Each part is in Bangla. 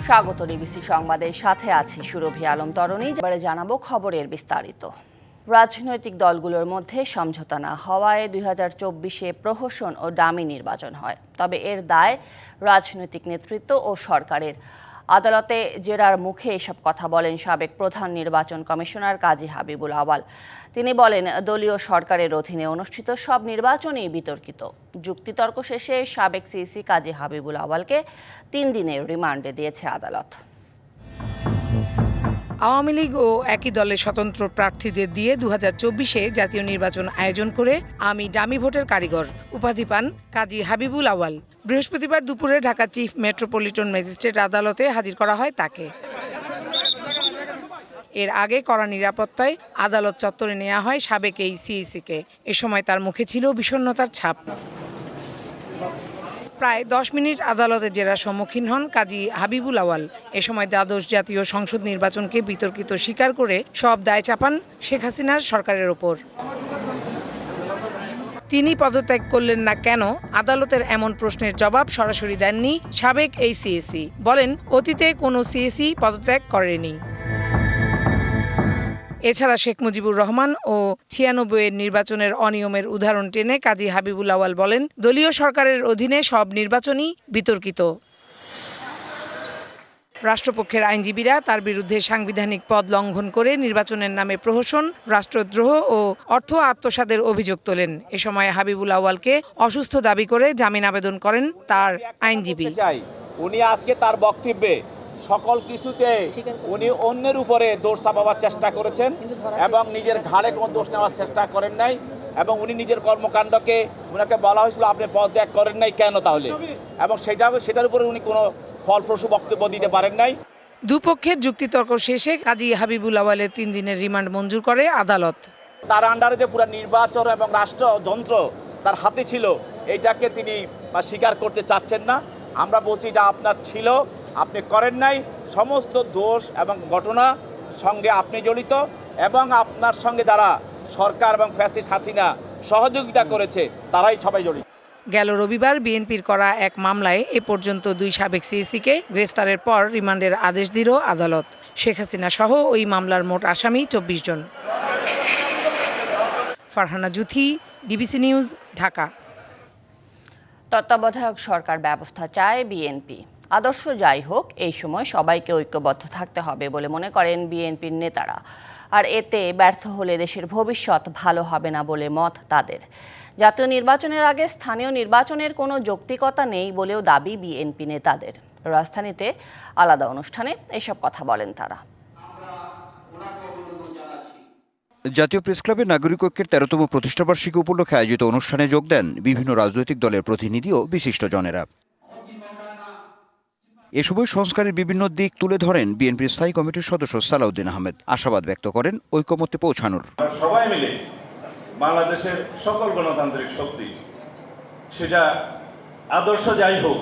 স্বাগত ডিবিসি সংবাদের সাথে আছি সুরভি আলম তরণী। এবারে জানাবো খবরের বিস্তারিত। রাজনৈতিক দলগুলোর মধ্যে সমঝোতা না হওয়ায় 2024-এ প্রহসন ও ডামি নির্বাচন হয়। তবে এর দায় রাজনৈতিক নেতৃত্ব ও সরকারের। আদালতে জেরার মুখে এসব কথা বলেন সাবেক প্রধান নির্বাচন কমিশনার কাজী হাবিবুল আওয়াল। তিনি বলেন, দলীয় সরকারের অধীনে অনুষ্ঠিত সব নির্বাচনই বিতর্কিত। যুক্তিতর্ক শেষে সাবেক সিইসি কাজী হাবিবুল আওয়ালকে 3 দিনের রিমান্ডে দিয়েছে আদালত। আওয়ামী লীগ ও একই দলের স্বতন্ত্র প্রার্থীদের দিয়ে 2024-এ জাতীয় নির্বাচন আয়োজন করে আমি ডামি ভোটের কারিগর উপাধি পান কাজী হাবিবুল আওয়াল। বৃহস্পতিবার দুপুরে ঢাকা চিফ মেট্রোপলিটন ম্যাজিস্ট্রেট আদালতে হাজির করা হয় তাকে। এর আগে কড়া নিরাপত্তায় আদালত চত্বরে নেওয়া হয় সাবেক এই সিইসিকে। এ সময় তার মুখে ছিল বিষণ্ণতার ছাপ। প্রায় 10 মিনিট আদালতে জেরার সম্মুখীন হন কাজী হাবিবুল আওয়াল। এ সময় দ্বাদশ জাতীয় সংসদ নির্বাচনকে বিতর্কিত স্বীকার করে সব দায় চাপান শেখ হাসিনার সরকারের ওপর। তিনি পদত্যাগ করলেন না কেন, আদালতের এমন প্রশ্নের জবাব সরাসরি দেননি সাবেক এই সিইসি। বলেন, অতীতে কোনো সিইসি পদত্যাগ করেনি। এছাড়া শেখ মুজিবুর রহমান ও 96-এর নির্বাচনের অনিয়মের উদাহরণ টেনে কাজী হাবিবুল আওয়াল বলেন, দলীয় সরকারের অধীনে সব নির্বাচনই বিতর্কিত। রাষ্ট্রপক্ষের আইনজীবীরা তার বিরুদ্ধে সাংবিধানিক পদ লঙ্ঘন করে নির্বাচনের নামে প্রহসন, রাষ্ট্রদ্রোহ ও অর্থ আত্মসাতের অভিযোগ তোলেন। এ সময় হাবিবুল আওয়ালকে অসুস্থ দাবি করে জামিন আবেদন করেন তার আইনজীবী। উনি আজকে তার বক্তব্যে সকল কিছুতে উনি অন্যের উপরে দোষ চাপাবার চেষ্টা করেছেন এবং নিজের ঘাড়ে কোনো দোষ নেওয়ার চেষ্টা করেন নাই। এবং উনি নিজের কর্মকাণ্ডকে ওনাকে বলা হয়েছিল আপনি পদত্যাগ করেন নাই কেন তাহলে, এবং সেটার উপরে উনি কোনো ফলপ্রসূ বক্তব্য দিতে পারেন নাই। দুপক্ষের যুক্তিতর্ক শেষে কাজী হাবিবুল আওয়ালের 3 দিনের রিমান্ড মঞ্জুর করে আদালত। তার আন্ডারে যে পুরো নির্বাচন এবং রাষ্ট্রযন্ত্র তার হাতে ছিল, এইটাকে তিনি স্বীকার করতে চাচ্ছেন না। আমরা বলছি এটা আপনার ছিল, আপনি করেন নাই। সমস্ত দোষ এবং ঘটনা সঙ্গে আপনি জড়িত এবং আপনার সঙ্গে যারা সরকার এবং ফ্যাসিস্ট হাসিনা সহযোগিতা করেছে তারাই সবাই জড়িত। গেল রবিবার বিএনপির করা এক মামলায় এ পর্যন্ত 2 সাবেক সিইসিকে গ্রেফতারের পর রিমান্ডের আদেশ দিল আদালত। শেখ হাসিনা সহ ওই মামলার মোট আসামি 24 জন। Farhana Juthi, DBC news, Dhaka. তত্ত্বাবধায়ক সরকার ব্যবস্থা চায় বিএনপি। আদর্শ যাই হোক, এই সময় সবাইকে ঐক্যবদ্ধ থাকতে হবে বলে মনে করেন বিএনপির নেতারা। আর এতে ব্যর্থ হলে দেশের ভবিষ্যৎ ভালো হবে না বলে মত তাদের। জাতীয় নির্বাচনের আগে স্থানীয় নির্বাচনের কোনো যৌক্তিকতা নেই বলেও দাবি বিএনপি নেতাদের। রাজধানীতে আলাদা অনুষ্ঠানে এসব কথা বলেন তারা। জাতীয় প্রেসক্লাবের নাগরিক ঐক্যের 13তম প্রতিষ্ঠাবার্ষিকী উপলক্ষে আয়োজিত অনুষ্ঠানে যোগ দেন বিভিন্ন রাজনৈতিক দলের প্রতিনিধি ও বিশিষ্টজনেরা। এ সময় সংস্কারের বিভিন্ন দিক তুলে ধরেন বিএনপির স্থায়ী কমিটির সদস্য সালাউদ্দিন আহমেদ। আশাবাদ ব্যক্ত করেন ঐকমত্যে পৌঁছানোর। সবাই মিলে বাংলাদেশের সকল গণতান্ত্রিক শক্তি, সেটা আদর্শ যাই হোক,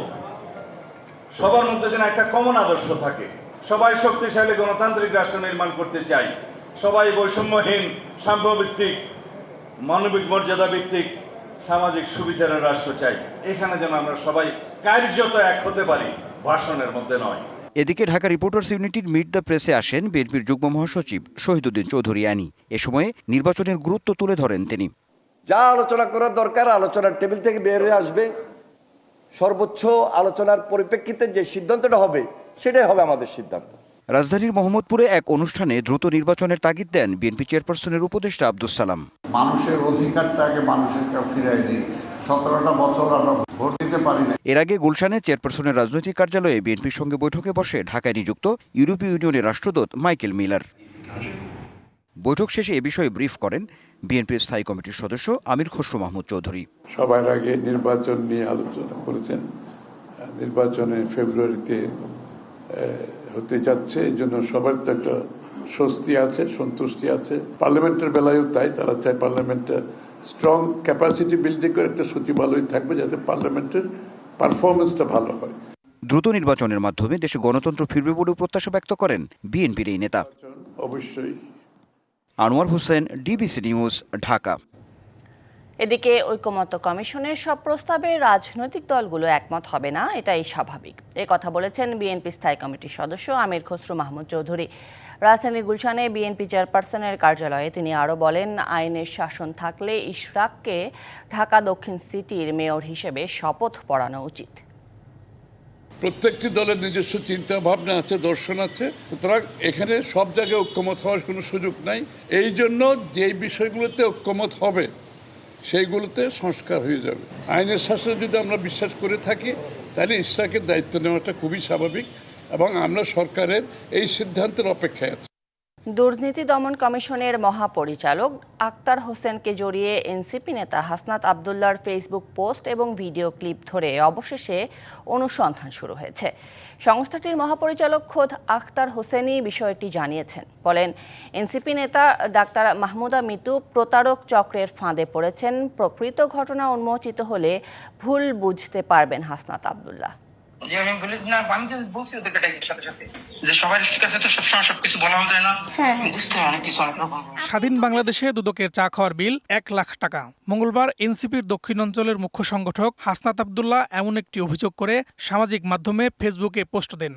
সবার মধ্যে যেন একটা কমন আদর্শ থাকে। সবাই শক্তিশালী গণতান্ত্রিক রাষ্ট্র নির্মাণ করতে চাই। সবাই বৈষম্যহীন, সাম্যভিত্তিক, মানবিক মর্যাদা ভিত্তিক সামাজিক সুবিচারের রাষ্ট্র চাই। এখানে যেন আমরা সবাই কার্যত এক হতে পারি, ভাষণের মধ্যে নয়। এদিকে ঢাকা রিপোর্টার্স ইউনিটির মিট দ্য প্রেসে আসেন বিএনপির যুগ্ম মহাসচিব শহীদুদ্দিন চৌধুরী আনি। এ সময়ে নির্বাচনের গুরুত্ব তুলে ধরেন তিনি। যা আলোচনা করার দরকার আলোচনার টেবিল থেকে বের হয়ে আসবে। সর্বোচ্চ আলোচনার পরিপ্রেক্ষিতে যে সিদ্ধান্তটা হবে সেটাই হবে আমাদের সিদ্ধান্ত। রাজধানীর মোহাম্মদপুরে এক অনুষ্ঠানে দ্রুত নির্বাচনের তাগিদ দেন বিএনপি চেয়ারপারসনের উপদেষ্টা আব্দুস সালাম। মানুষের অধিকারটাকে মানুষের কাছে ফিরিয়ে দিই। 17টা বছর আমরা ভোট দিতে পারি না। এর আগে গুলশানে চেয়ারপারসনের রাজনৈতিক কার্যালয়ে বিএনপির সঙ্গে বৈঠকে বসে ঢাকায় নিযুক্ত ইউরোপীয় ইউনিয়নের রাষ্ট্রদূত মাইকেল মিলার। বৈঠক শেষে এ বিষয়ে ব্রিফ করেন বিএনপির স্থায়ী কমিটির সদস্য আমির খসরু মাহমুদ চৌধুরী। সবার আগে নির্বাচন নিয়ে আলোচনা করেছেন। নির্বাচনে ফেব্রুয়ারিতে হতে যাচ্ছে, এই জন্য সবার তো একটা স্বস্তি আছে, সন্তুষ্টি আছে। পার্লামেন্টের বেলায়ও তাই, তারা চায় পার্লামেন্টে স্ট্রং ক্যাপাসিটি বিল্ডিং করে একটা সচিবালয় থাকবে যাতে পার্লামেন্টের পারফরমেন্সটা ভালো হয়। দ্রুত নির্বাচনের মাধ্যমে দেশে গণতন্ত্র ফিরবে বলেও প্রত্যাশা ব্যক্ত করেন বিএনপির এই নেতা। অবশ্যই। Anwar Hossain, DBC news, Dhaka. এদিকে ঐকমত্য কমিশনের সব প্রস্তাবে রাজনৈতিক দলগুলো একমত হবে না, এটাই স্বাভাবিক। এ কথা বলেছেন বিএনপি স্থায়ী কমিটির সদস্য আমির খসরু মাহমুদ চৌধুরী। রাজধানীর গুলশানে বিএনপি চেয়ারপারসনের কার্যালয়ে তিনি আরও বলেন, আইনের শাসন থাকলে ইশরাককে ঢাকা দক্ষিণ সিটির মেয়র হিসেবে শপথ পড়ানো উচিত। প্রত্যেকটি দলের নিজস্ব চিন্তা ভাবনা আছে, দর্শন আছে, সুতরাং এখানে সব জায়গায় ঐক্যমত হওয়ার কোনো সুযোগ নাই। এই জন্য যেই বিষয়গুলোতে ঐক্যমত হবে সেইগুলোতে সংস্কার হয়ে যাবে। আইনের শাসনে যদি আমরা বিশ্বাস করে থাকি তাহলে ইশরাকের দায়িত্ব নেওয়াটা খুবই স্বাভাবিক এবং আমরা সরকারের এই সিদ্ধান্তের অপেক্ষায় আছি। দুর্নীতি দমন কমিশনের মহাপরিচালক আক্তার হোসেনকে জড়িয়ে এনসিপি নেতা হাসনাত আবদুল্লাহর ফেসবুক পোস্ট এবং ভিডিও ক্লিপ ধরে অবশেষে অনুসন্ধান শুরু হয়েছে। সংস্থাটির মহাপরিচালক খোদ আক্তার হোসেনই বিষয়টি জানিয়েছেন। বলেন, এনসিপি নেতা ডাক্তার মাহমুদা মিতু প্রতারক চক্রের ফাঁদে পড়েছেন। প্রকৃত ঘটনা উন্মোচিত হলে ভুল বুঝতে পারবেন হাসনাত আবদুল্লাহ। স্বাধীন বাংলাদেশে দুদকের চা খাওয়ার বিল 1 লাখ টাকা। মঙ্গলবার এনসিপির দক্ষিণাঞ্চলের মুখ্য সংগঠক হাসনাত আবদুল্লাহ এমন একটি অভিযোগ করে সামাজিক মাধ্যমে ফেসবুকে পোস্ট দেন।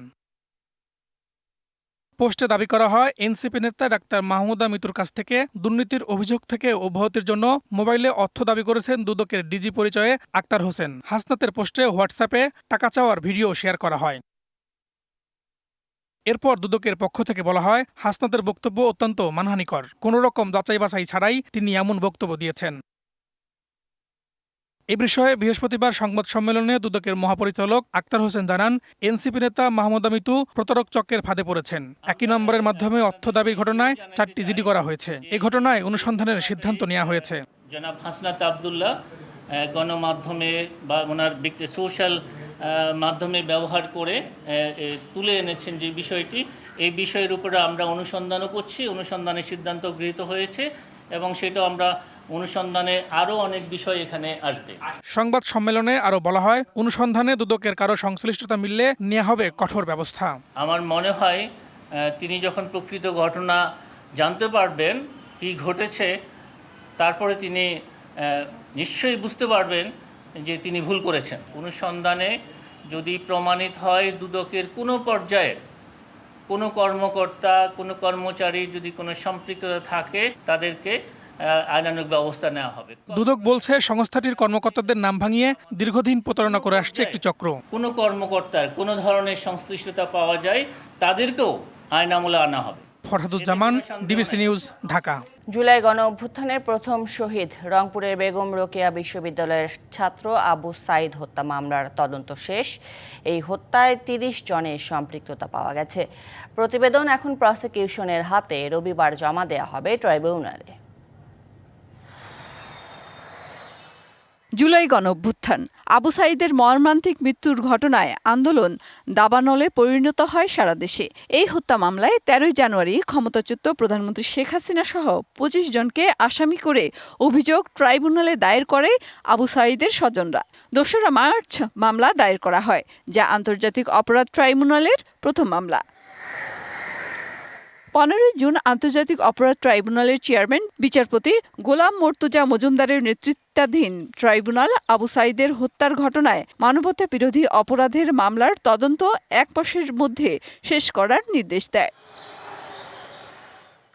পোস্টে দাবি করা হয়, এনসিপি নেতা ডাক্তার মাহমুদা মিতুর কাছ থেকে দুর্নীতির অভিযোগ থেকে অব্যাহতির জন্য মোবাইলে অর্থ দাবি করেছেন দুদকের ডিজি পরিচয়ে আক্তার হোসেন। হাসনাতের পোস্টে হোয়াটসঅ্যাপে টাকা চাওয়ার ভিডিও শেয়ার করা হয়। এরপর দুদকের পক্ষ থেকে বলা হয়, হাসনাতের বক্তব্য অত্যন্ত মানহানিকর। কোনো রকম যাচাই বাছাই ছাড়াই তিনি এমন বক্তব্য দিয়েছেন। এ বিষয়ে বৃহস্পতিবার সংবাদ সম্মেলনে দুদকের মহাপরিচালক আক্তার হোসেন জানান, এনসিপি নেতা মাহমুদা মিতু প্রতারক চক্রের ফাঁদে পড়েছেন। একই নম্বরের মাধ্যমে অর্থ দাবির ঘটনায় 4টি জিডি করা হয়েছে। এ ঘটনায় অনুসন্ধানের সিদ্ধান্ত নেওয়া হয়েছে। জনাব হাসনাত আবদুল্লাহ গণমাধ্যমে বা ওনার সোশ্যাল মাধ্যমে ব্যবহার করে তুলে এনেছেন যে বিষয়টি, এই বিষয়ের উপরে আমরা অনুসন্ধানও করছি। অনুসন্ধানের সিদ্ধান্ত গৃহীত হয়েছে এবং সেটা আমরা অনুসন্ধানে আরো অনেক বিষয় এখানে আসবে। সংবাদ সম্মেলনে আরো বলা হয়, অনুসন্ধানে দুদকের কারো সংশ্লিষ্টতা মিললে নেওয়া হবে কঠোর ব্যবস্থা। আমার মনে হয় তিনি যখন প্রকৃত ঘটনা জানতে পারবেন কি ঘটেছে, তারপরে তিনি নিশ্চয়ই বুঝতে পারবেন যে তিনি ভুল করেছেন। অনুসন্ধানে যদি প্রমাণিত হয় দুদকের কোনো পর্যায়ে কোনো কর্মকর্তা, কোনো কর্মচারী যদি কোনো সম্পৃক্ততা থাকে, তাদেরকে আইনানুগ ব্যবস্থা নেওয়া হবে। দুদক বলছে, সংস্থাটির কর্মকর্তাদের নাম ভাঙিয়ে দীর্ঘদিন প্রতারণা করে আসছে একটি চক্র। কোনো কর্মকর্তার কোনো ধরনের সংশ্লিষ্টতা পাওয়া যায়, তাদেরকেও আইন আমলে আনা হবে। Farhaduzzaman, DBC news, Dhaka. July গণ অভ্যুত্থানের প্রথম শহীদ রংপুরের বেগম রোকেয়া বিশ্ববিদ্যালয়ের ছাত্র আবু সাইদ হত্যা মামলার তদন্ত শেষ। এই হত্যায় 30 জনের সম্পৃক্ততা পাওয়া গেছে। প্রতিবেদন এখন প্রসিকিউশনের হাতে রবিবার জমা দেওয়া হবে ট্রাইব্যুনালে। জুলাই গণঅভ্যুত্থান, আবু সাইদের মর্মান্তিক মৃত্যুর ঘটনায় আন্দোলন দাবানলে পরিণত হয় সারা দেশে। এই হত্যা মামলায় 13 জানুয়ারি ক্ষমতাচ্যুত প্রধানমন্ত্রী শেখ হাসিনা সহ 25 জনকে আসামি করে অভিযোগ ট্রাইব্যুনালে দায়ের করে আবু সাইদের স্বজনরা। 2রা মার্চ মামলা দায়ের করা হয়, যা আন্তর্জাতিক অপরাধ ট্রাইব্যুনালের প্রথম মামলা। 15 জুন আন্তর্জাতিক অপরাধ ট্রাইব্যুনালের চেয়ারম্যান বিচারপতি গোলাম মর্তুজা মজুমদারের নেতৃত্বাধীন ট্রাইব্যুনাল আবু সাইদের হত্যার ঘটনায় মানবতা বিরোধী অপরাধের মামলার তদন্ত 1 মাসের মধ্যে শেষ করার নির্দেশ দেয়।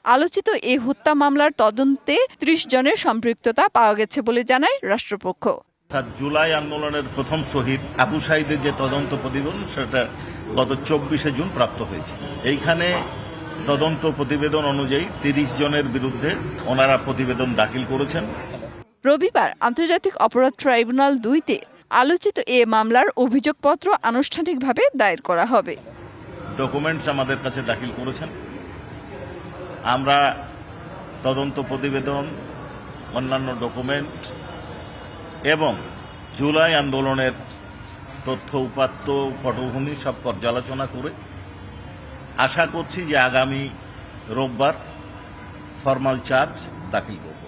আলোচিত এই হত্যা মামলার তদন্তে 30 জনের সম্পৃক্ততা পাওয়া গেছে বলে জানায় রাষ্ট্রপক্ষ। জুলাই আন্দোলনের প্রথম শহীদ আবু সাইদের যে তদন্ত প্রতিবেদন, সেটা গত 24শে জুন প্রাপ্ত হয়েছে। এইখানে তদন্ত প্রতিবেদন অনুযায়ী 30 জনের বিরুদ্ধে ওনারা প্রতিবেদন দাখিল করেছেন। রবিবার আন্তর্জাতিক অপরাধ ট্রাইব্যুনাল 2-তে আলোচিত এ মামলার অভিযোগপত্র আনুষ্ঠানিকভাবে দায়ের করা হবে। ডকুমেন্টস আমাদের কাছে দাখিল করেছেন। আমরা তদন্ত প্রতিবেদন, অন্যান্য ডকুমেন্ট এবং জুলাই আন্দোলনের তথ্য উপাত্ত, পটভূমি সব পর্যালোচনা করে আশা করছি যে আগামী রোববার ফরমাল চার্জ দাখিল করব।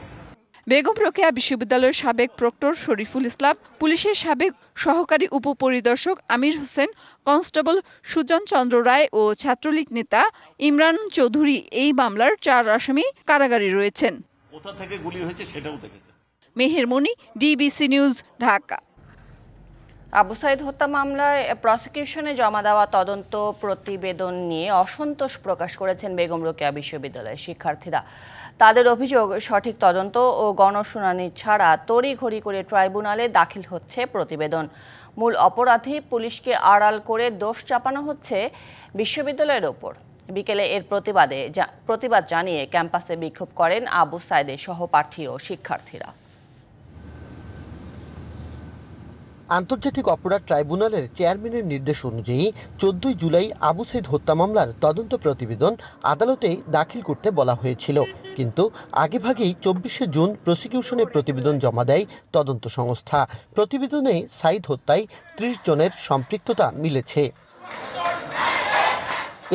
বেগম রোকেয়া বিশ্ববিদ্যালয়ের সাবেক প্রক্টর শরীফুল ইসলাম, পুলিশের সাবেক সহকারী উপপরিদর্শক আমির হোসেন, কনস্টেবল সুজন চন্দ্র রায় ও ছাত্রলীগ নেতা ইমরান চৌধুরী এই মামলার 4 আসামি কারাগারে রয়েছেন। কোথা থেকে গুলি হয়েছে সেটাও দেখেছেন। মেহের মনি, ডিবিসি নিউজ, ঢাকা। আবু সাইদ হত্যা মামলায় প্রসিকিউশনে জমা দেওয়া তদন্ত প্রতিবেদন নিয়ে অসন্তোষ প্রকাশ করেছেন বেগম রোকেয়া বিশ্ববিদ্যালয়ের শিক্ষার্থীরা। তাদের অভিযোগ, সঠিক তদন্ত ও গণশুনানি ছাড়া তড়িঘড়ি করে ট্রাইব্যুনালে দাখিল হচ্ছে প্রতিবেদন। মূল অপরাধী পুলিশকে আড়াল করে দোষ চাপানো হচ্ছে বিশ্ববিদ্যালয়ের ওপর। বিকেলে এর প্রতিবাদ জানিয়ে ক্যাম্পাসে বিক্ষোভ করেন আবু সাইদের সহপাঠী ও শিক্ষার্থীরা। আন্তর্জাতিক অপরাধ ট্রাইব্যুনালের চেয়ারম্যানের নির্দেশ অনুযায়ী 14 জুলাই আবু সাইদ হত্যা মামলার তদন্ত প্রতিবেদন আদালতে দাখিল করতে বলা হয়েছিল, কিন্তু আগেভাগেই 24শে জুন প্রসিকিউশনে প্রতিবেদন জমা দেয় তদন্ত সংস্থা। প্রতিবেদনে সাইদ হত্যায় 30 জনের সম্পৃক্ততা মিলেছে।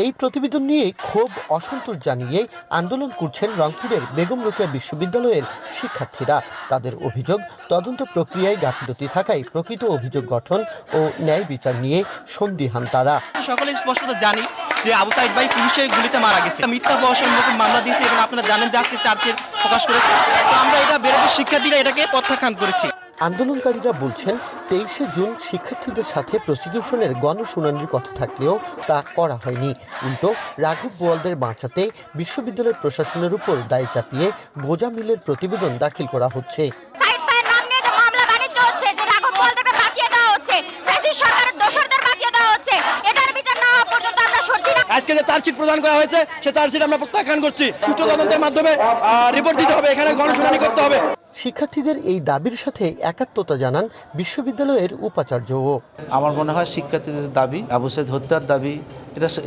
এই প্রতিবেদন নিয়ে ক্ষোভ অসন্তোষ জানিয়ে আন্দোলন করছেন রংপুরের বেগম রোকেয়া বিশ্ববিদ্যালয়ের শিক্ষার্থীরা। তাদের অভিযোগ, তদন্ত প্রক্রিয়ায় গাফিলতি থাকায় প্রকৃত অভিযোগ গঠন ও ন্যায় বিচার নিয়ে সন্দিহান তারা। সকলে স্পষ্টত জানি যে আবু সাইদ ভাই পুলিশের গুলিতে মারা গেছে, মিথ্যা প্রহসনমূলক মামলা দিয়েছে এবং আপনারা জানেন যে আজকে চার্জশিট প্রকাশ করেছে। তো আমরা এটা বেরোবে শিক্ষার্থীরা এটাকে প্রত্যাখ্যান করেছি। আন্দোলনকারীরা বলছেন 23শে জুন শিক্ষার্থীদের সাথে প্রসিকিউশনের গণশুনানির কথা থাকলেও তা করা হয়নি। উল্টো রাঘব বোয়ালদের বাঁচাতে বিশ্ববিদ্যালয় প্রশাসনের উপর দায় চাপিয়ে গোজামিলের প্রতিবেদন দাখিল করা হচ্ছে। আজকে যে চার্জশিট প্রদান করা হয়েছে সে চার্জশিট আমরা প্রত্যাখ্যান করছি। সুষ্ঠু তদন্তের মাধ্যমে রিপোর্ট দিতে হবে, এখানে গণশুনানি করতে হবে। শিক্ষার্থীদের এই দাবির সাথে একাত্মতা জানান বিশ্ববিদ্যালয়ের উপাচার্যও। আমার মনে হয় শিক্ষার্থীদের দাবি, আবু সাইদ হত্যার দাবি,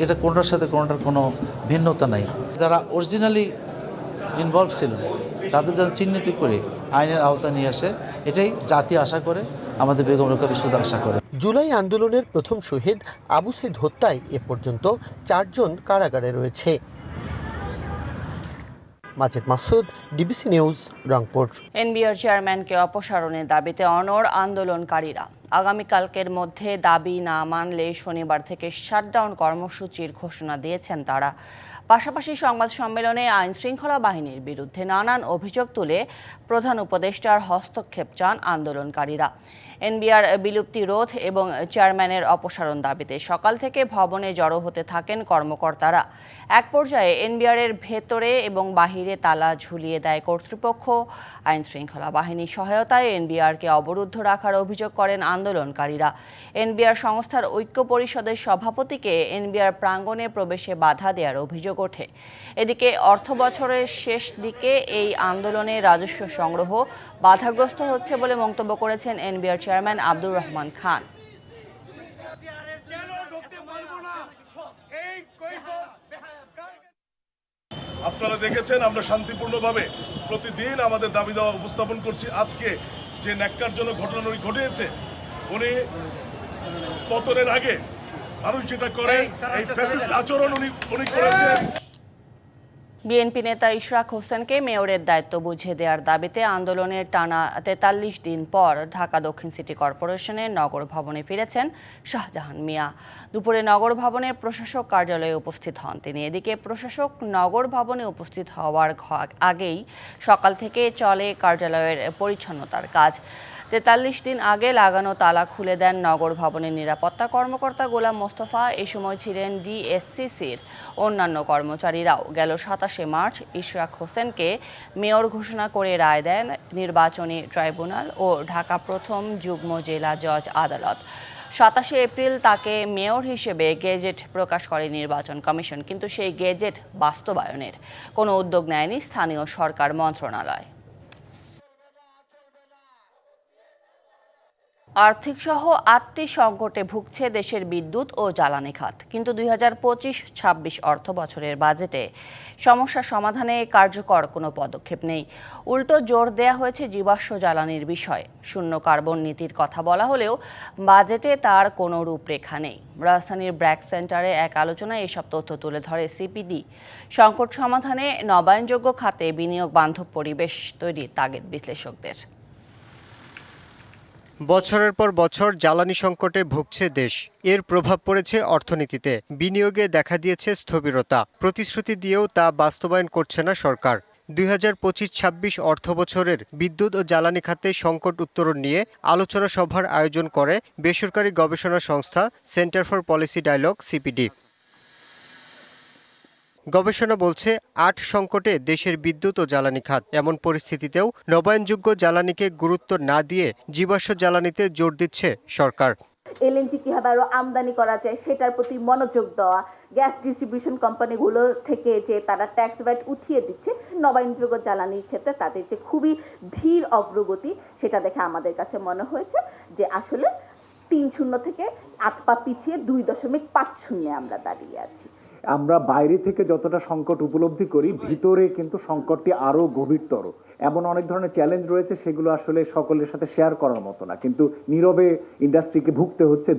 এটা কোনটার সাথে কোনটার কোনো ভিন্নতা নাই। যারা অরিজিনালি ইনভলভ ছিল তাদের যারা চিহ্নিত করে আইনের আওতা নিয়ে আসে, এটাই জাতি আশা করে, আমাদের বেগম রোকেয়া বিশ্ববিদ্যালয় আশা করে। জুলাই আন্দোলনের প্রথম শহীদ আবু সাইদ হত্যায় এ পর্যন্ত 4 জন কারাগারে রয়েছে। Majed Masud, DBC news, Rangpur. NBR চেয়ারম্যানকে অপসারণের দাবিতে অনড় আন্দোলনকারীরা। আগামীকালকের মধ্যে দাবি না মানলে শনিবার থেকে শাটডাউন কর্মসূচির ঘোষণা দিয়েছেন তারা। পাশাপাশি সংবাদ সম্মেলনে আইন শৃঙ্খলা বাহিনীর বিরুদ্ধে নানান অভিযোগ তুলে প্রধান উপদেষ্টার হস্তক্ষেপ চান আন্দোলনকারীরা। এনবিআর বিলুপ্তি রোধ এবং চেয়ারম্যানের অপসারণ দাবিতে সকাল থেকে ভবনে জড়ো হতে থাকেন কর্মকর্তারা। এক পর্যায়ে এনবিআরের ভেতরে এবং বাহিরে তালা ঝুলিয়ে দেয় কর্তৃপক্ষ। আইন শৃঙ্খলা বাহিনীর সহায়তায় এনবিআরকে অবরুদ্ধ রাখার অভিযোগ করেন আন্দোলনকারীরা। এনবিআর সংস্থার ঐক্য পরিষদের সভাপতিকে এনবিআর প্রাঙ্গণে প্রবেশে বাধা দেওয়ার অভিযোগ ওঠে। এদিকে অর্থবছরের শেষ দিকে এই আন্দোলনে রাজস্ব সংগ্রহ বাধাগ্রস্ত হচ্ছে বলে মন্তব্য করেছেন এনবিআর চেয়ারম্যান আব্দুর রহমান খান। আপনারা দেখেছেন আমরা শান্তিপূর্ণভাবে প্রতিদিন আমাদের দাবি দেওয়া উপস্থাপন করছি। আজকে যে ন্যাক্কারজনক ঘটনা ঘটেছে, উনি পতনের আগে মানুষ যেটা করে এই ফ্যাসিস্ট আচরণ উনি করেছেন। বিএনপি নেতা ইশরাক হোসেনকে মেয়রের দায়িত্ব বুঝিয়ে দেওয়ার দাবিতে আন্দোলনের টানা 43 দিন পর ঢাকা দক্ষিণ সিটি কর্পোরেশনের নগর ভবনে ফিরেছেন শাহজাহান মিয়া। দুপুরে নগর ভবনের প্রশাসক কার্যালয়ে উপস্থিত হন তিনি। এদিকে প্রশাসক নগর ভবনে উপস্থিত হওয়ার আগেই সকাল থেকে চলে কার্যালয়ের পরিচ্ছন্নতার কাজ। 43 দিন আগে লাগানো তালা খুলে দেন নগর ভবনের নিরাপত্তা কর্মকর্তা গোলাম মোস্তফা। এ সময় ছিলেন ডিএসসিসির অন্যান্য কর্মচারীরাও। গেল 27শে মার্চ ইশরাক হোসেনকে মেয়র ঘোষণা করে রায় দেন নির্বাচনী ট্রাইব্যুনাল ও ঢাকা প্রথম যুগ্ম জেলা জজ আদালত। 27শে এপ্রিল তাকে মেয়র হিসেবে গেজেট প্রকাশ করে নির্বাচন কমিশন, কিন্তু সেই গেজেট বাস্তবায়নের কোনো উদ্যোগ নেয়নি স্থানীয় সরকার মন্ত্রণালয়। আর্থিক সহ 8টি সংকটে ভুগছে দেশের বিদ্যুৎ ও জ্বালানি খাত, কিন্তু 2025-26 অর্থ বছরের বাজেটে সমস্যা সমাধানে কার্যকর কোনো পদক্ষেপ নেই। উল্টো জোর দেয়া হয়েছে জীবাশ্ম জ্বালানির বিষয়ে। শূন্য কার্বন নীতির কথা বলা হলেও বাজেটে তার কোনো রূপরেখা নেই। রাজধানীর ব্র্যাক সেন্টারে এক আলোচনায় এসব তথ্য তুলে ধরে সিপিডি। সংকট সমাধানে নবায়নযোগ্য খাতে বিনিয়োগ বান্ধব পরিবেশ তৈরির তাগিদ বিশ্লেষকদের। বছরের পর বছর জ্বালানি সংকটে ভুগছে দেশ। এর প্রভাব পড়েছে অর্থনীতিতে। বিনিয়োগে দেখা দিয়েছে স্থবিরতা। প্রতিশ্রুতি দিয়েও তা বাস্তবায়ন করছে না সরকার। 2025-26 অর্থবছরের বিদ্যুৎ ও জ্বালানি খাতে সংকট উত্তরণ নিয়ে আলোচনা সভার আয়োজন করে বেসরকারি গবেষণা সংস্থা centre for policy dialogue CPD. গবেষণা বলছে 8 সংকটে দেশের বিদ্যুৎ ও জ্বালানি খাত। এমন পরিস্থিতিতেও নবায়নযোগ্য জ্বালানিকে গুরুত্ব না দিয়ে জীবাশ্ম জ্বালানিতে জোর দিচ্ছে সরকার। এলএনজি কিভাবে আরো আমদানি করা যায় সেটার প্রতি মনোযোগ দেওয়া, গ্যাস ডিস্ট্রিবিউশন কোম্পানিগুলো থেকে যে তারা ট্যাক্স ভ্যাট উঠিয়ে দিচ্ছে, নবায়নযোগ্য জ্বালানির ক্ষেত্রে তাদের যে খুবই ধীর অগ্রগতি, সেটা দেখে আমাদের কাছে মনে হয়েছে যে আসলে 3-0 থেকে 8 পা পিছিয়ে 2.50 আমরা দাঁড়িয়ে আছি। আমরা বাইরে থেকে যতটা সংকট উপলব্ধি করি, ভিতরে কিন্তু সংকটটি আরো গভীরতর। এমন অনেক ধরনের চ্যালেঞ্জ রয়েছে, সেগুলো আসলে সকলের সাথে শেয়ার করার মতো না, কিন্তু নীরবে ইন্ডাস্ট্রিকে ধুঁকতে হচ্ছে।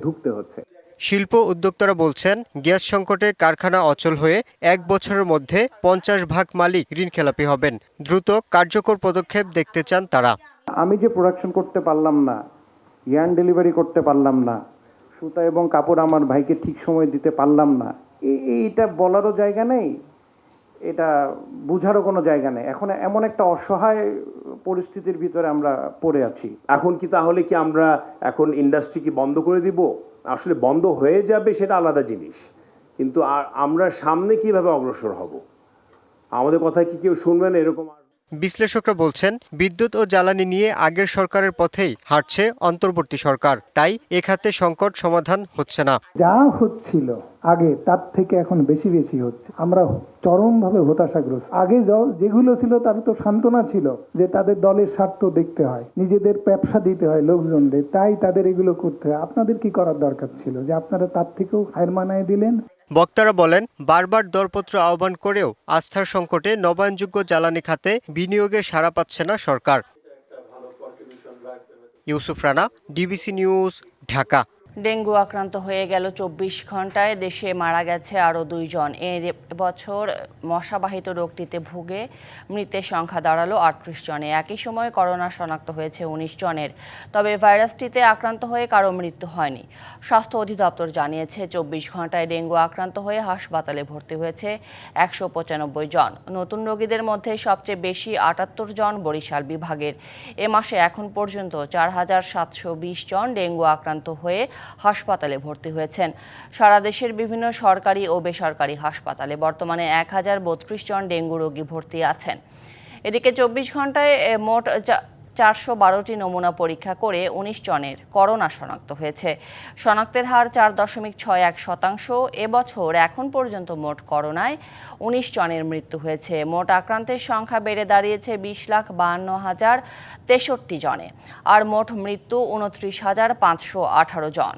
শিল্প উদ্যোক্তারা বলছেন, গ্যাস সংকটে কারখানা অচল হয়ে 1 বছরের মধ্যে 50% মালিক ঋণখেলাপি হবেন। দ্রুত কার্যকর পদক্ষেপ দেখতে চান তারা। আমি যে প্রোডাকশন করতে পারলাম না, ইয়ান ডেলিভারি করতে পারলাম না, সুতা এবং কাপড় আমার ভাইকে ঠিক সময় দিতে পারলাম না, এইটা বলারও জায়গা নেই, এটা বুঝারও কোনো জায়গা নেই। এখন এমন একটা অসহায় পরিস্থিতির ভিতরে আমরা পড়ে আছি। এখন কি তাহলে কি আমরা এখন ইন্ডাস্ট্রি কি বন্ধ করে দিব? আসলে বন্ধ হয়ে যাবে সেটা আলাদা জিনিস, কিন্তু আমরা সামনে কিভাবে অগ্রসর হব, আমাদের কথা কি কেউ শুনবেন এরকম? বিশ্লেষকরা বলছেন, বিদ্যুৎ ও জ্বালানি নিয়ে আগের সরকারের পথেই হাঁটছে অন্তর্বর্তী সরকার, তাই এ খাতে সংকট সমাধান হচ্ছে না। যা হচ্ছিল আগে তার থেকে এখন বেশি হচ্ছে। আমরা চরমভাবে হতাশাগ্রস্ত। আগে যেগুলো ছিল তার তো সান্ত্বনা ছিল যে তাদের দলের স্বার্থ দেখতে হয়, নিজেদের ব্যবসা দিতে হয় লোকজনদের, তাই তাদের এগুলো করতে হয়। আপনাদের কি করার দরকার ছিল যে আপনারা তার থেকেও হার মানায় দিলেন? বক্তারা বলেন, বারবার দরপত্র আহ্বান করেও আস্থার সংকটে নবায়নযোগ্য জ্বালানি খাতে বিনিয়োগে সাড়া পাচ্ছে না সরকার। Yusuf Rana, DBC news, Dhaka. Dengue আক্রান্ত হয়ে গেল 24 ঘন্টায়, দেশে মারা গেছে আরও 2 জন। এর বছর মশাবাহিত রোগটিতে ভুগে মৃতের সংখ্যা দাঁড়ালো 38 জনে। একই সময়ে করোনা শনাক্ত হয়েছে 19 জনের। তবে ভাইরাসটিতে আক্রান্ত হয়ে কারো মৃত্যু হয়নি। স্বাস্থ্য অধিদপ্তর জানিয়েছে 24 ঘন্টায় ডেঙ্গু আক্রান্ত হয়ে হাসপাতালে ভর্তি হয়েছে 195 জন। নতুন রোগীদের মধ্যে সবচেয়ে বেশি 78 জন বরিশাল বিভাগের। এ মাসে এখন পর্যন্ত 4720 জন ডেঙ্গু আক্রান্ত হয়ে হাসপাতালে ভর্তি হয়েছেন। সারা দেশের বিভিন্ন সরকারি ও বেসরকারি হাসপাতালে বর্তমানে 1032 জন ডেঙ্গু রোগী ভর্তি আছেন। এদিকে 24 ঘন্টায় মোট 412টি নমুনা পরীক্ষা করে 19 জনের করোনা শনাক্ত হয়েছে। শনাক্তের হার 4.61%। এবছর এখন পর্যন্ত মোট করোনায় 19 জনের মৃত্যু হয়েছে। মোট আক্রান্তের সংখ্যা বেড়ে দাঁড়িয়েছে 20,52,063 জনে, আর মোট মৃত্যু 29,518 জন।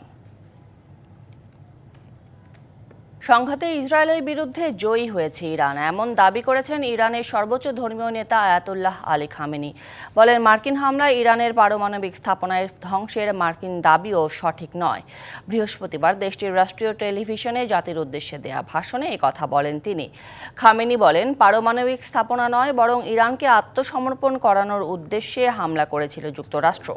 সংঘাতে ইসরায়েলের বিরুদ্ধে জয়ী হয়েছে ইরান, এমন দাবি করেছেন ইরানের সর্বোচ্চ ধর্মীয় নেতা আয়াতুল্লাহ আলী খামেনি। বলেন, মার্কিন হামলায় ইরানের পারমাণবিক স্থাপনায় ধ্বংসের মার্কিন দাবিও সঠিক নয়। বৃহস্পতিবার দেশটির রাষ্ট্রীয় টেলিভিশনে জাতির উদ্দেশ্যে দেয়া ভাষণে কথা বলেন তিনি। খামেনি বলেন, পারমাণবিক স্থাপনা নয়, বরং ইরানকে আত্মসমর্পণ করানোর উদ্দেশ্যে হামলা করেছিল যুক্তরাষ্ট্র।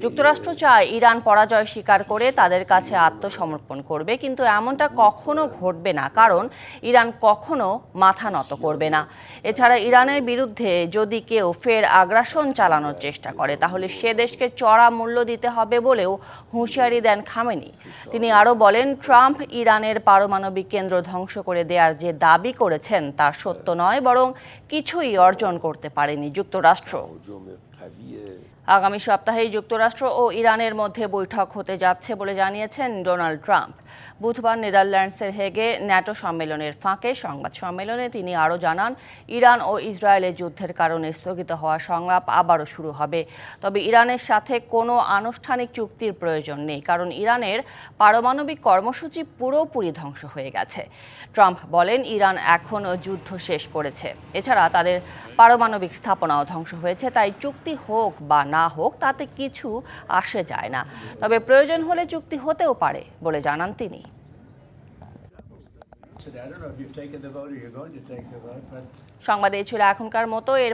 যুক্তরাষ্ট্র চায় ইরান পরাজয় স্বীকার করে তাদের কাছে আত্মসমর্পণ করবে, কিন্তু এমনটা কখনো ঘটবে না, কারণ ইরান কখনো মাথা নত করবে না। এছাড়া ইরানের বিরুদ্ধে যদি কেউ ফের আগ্রাসন চালানোর চেষ্টা করে, তাহলে সে দেশকে চড়া মূল্য দিতে হবে বলেও হুঁশিয়ারি দেন খামেনি। তিনি আরও বলেন, ট্রাম্প ইরানের পারমাণবিক কেন্দ্র ধ্বংস করে দেওয়ার যে দাবি করেছেন তা সত্য নয়, বরং কিছুই অর্জন করতে পারেনি যুক্তরাষ্ট্র। আগামী সপ্তাহেই যুক্তরাষ্ট্র ও ইরানের মধ্যে বৈঠক হতে যাচ্ছে বলে জানিয়েছেন ডোনাল্ড ট্রাম্প। বুধবার নেদারল্যান্ডসের হেগে ন্যাটো সম্মেলনের ফাঁকে সংবাদ সম্মেলনে তিনি আরও জানান, ইরান ও ইসরায়েলের যুদ্ধের কারণে স্থগিত হওয়া সংলাপ আবারও শুরু হবে। তবে ইরানের সাথে কোনো আনুষ্ঠানিক চুক্তির প্রয়োজন নেই, কারণ ইরানের পারমাণবিক কর্মসূচি পুরোপুরি ধ্বংস হয়ে গেছে। ট্রাম্প বলেন, ইরান এখনও যুদ্ধ শেষ করেছে। এছাড়া তাদের পারমাণবিক স্থাপনাও ধ্বংস হয়েছে, তাই চুক্তি হোক বা না হোক তাতে কিছু আসে যায় না। তবে প্রয়োজন হলে চুক্তি হতেও পারে বলে জানান তিনি। সংবাদ এই ছিল এখনকার মতো। এর